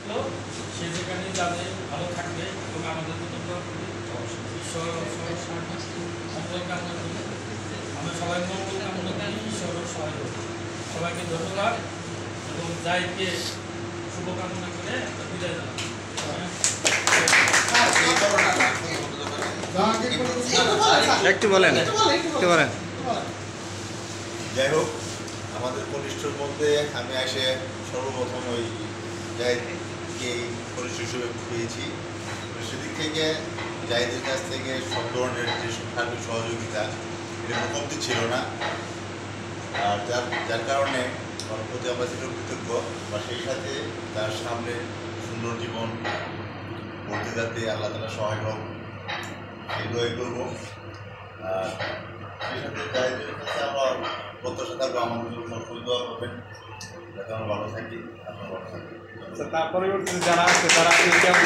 সুস্থ, সে যেখানে যাবে ভালো থাকবে এবং আমাদের জন্য ঈশ্বর মঙ্গল কামনা করি। আমরা সবাই মঙ্গল কামনা করি, ঈশ্বরের সহায় করি। সবাইকে ধন্যবাদ এবং যাইকে শুভকামনা করে একটা বিদায় জানাই। একটু বলেন। যাই হোক, আমাদের কনিষ্ঠর মধ্যে আমি এসে সর্বপ্রথম ওই জাহিদকে কনিষ্ঠ হিসেবে পেয়েছি। সেদিক থেকে জাহিদের কাছ থেকে সব ধরনের যে সার্বিক সহযোগিতা এটা কমতি ছিল না। আর যার কারণে ওর প্রতি আমরা ছিল কৃতজ্ঞ, বা সেই সাথে তার সামনে সুন্দর জীবন বলতে যাতে আল্লাহ তাআলা সহায় হোক সেগুলোই করবো। আর সেই সাথে জাহিদের কাছে আমার প্রত্যাশা থাকবে আমাদের জন্য সবসময় দোয়া করবেন যাতে আমরা ভালো থাকি, আপনারা ভালো থাকি। তার পরবর্তীতে যারা আছে তারা কেমন